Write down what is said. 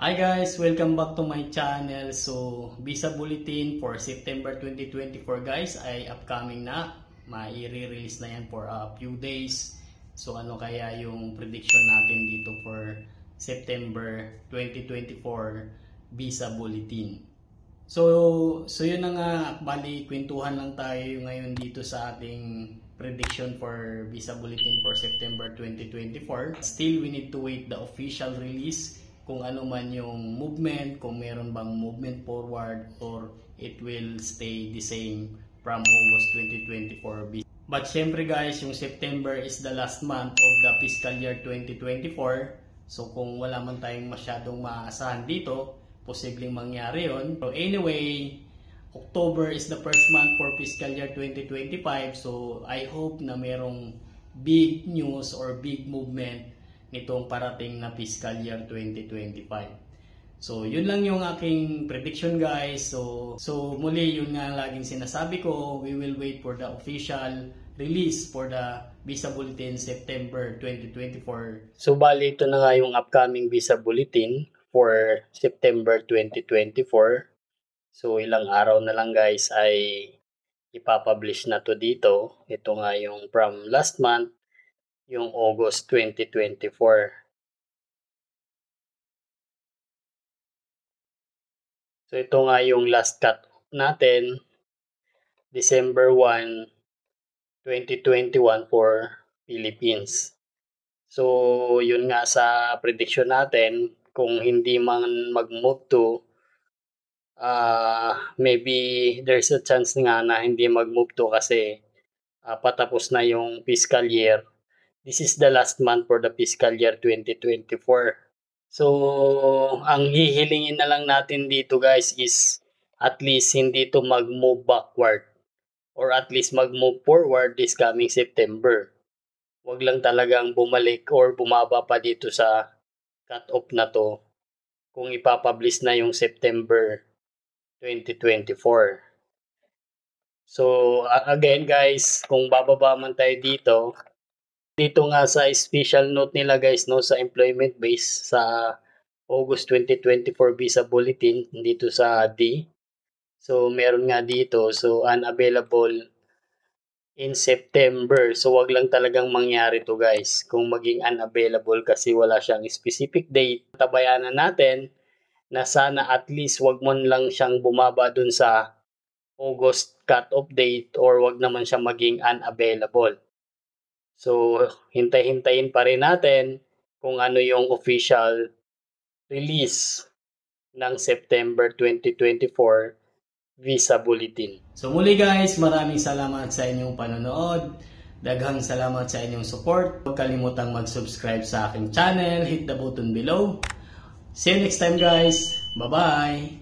Hi guys, welcome back to my channel. So, visa bulletin for September 2024 guys ay upcoming na. Mai-release na yan for a few days. So, ano kaya yung prediction natin dito for September 2024 visa bulletin. So yun na nga, bali kwentuhan lang tayo ngayon dito sa ating prediction for visa bulletin for September 2024. Still, we need to wait the official release kung ano man yung movement, kung meron bang movement forward or it will stay the same from August 2024. But syempre guys, yung September is the last month of the fiscal year 2024. So kung wala man tayong masyadong maasahan dito, posibleng mangyari yon. So anyway, October is the first month for fiscal year 2025. So I hope na merong big news or big movement nitong parating na fiscal year 2025. So yun lang yung aking prediction guys. So muli yun nga laging sinasabi ko, we will wait for the official release for the visa bulletin September 2024. So bali ito na nga yung upcoming visa bulletin for September 2024. So ilang araw na lang guys ay ipapublish na to dito. Ito nga yung from last month, yung August 2024. So ito nga yung last cut natin, December 1, 2021 for Philippines. So yun nga sa prediction natin, kung hindi man mag-move to, maybe there's a chance nga na hindi mag-move to kasi patapos na yung fiscal year. This is the last month for the fiscal year 2024. So, ang hihilingin na lang natin dito guys is at least hindi to mag-move backward or at least mag-move forward this coming September. Huwag lang talagang bumalik or bumaba pa dito sa cut-off na to kung ipapublish na yung September 2024. So, again guys, kung bababa man tayo dito nga sa special note nila guys, no, sa employment base sa August 2024 visa bulletin dito sa D. So, meron nga dito, so unavailable in September. So, wag lang talagang mangyari to guys kung maging unavailable kasi wala siyang specific date. Tabayanan natin na sana at least wag mo lang siyang bumaba dun sa August cut-off date or wag naman siya maging unavailable. So, hintay-hintayin pa rin natin kung ano yung official release ng September 2024 visa bulletin. So muli guys, maraming salamat sa inyong panonood. Daghang salamat sa inyong support. Huwag kalimutang mag-subscribe sa aking channel. Hit the button below. See you next time guys. Bye-bye!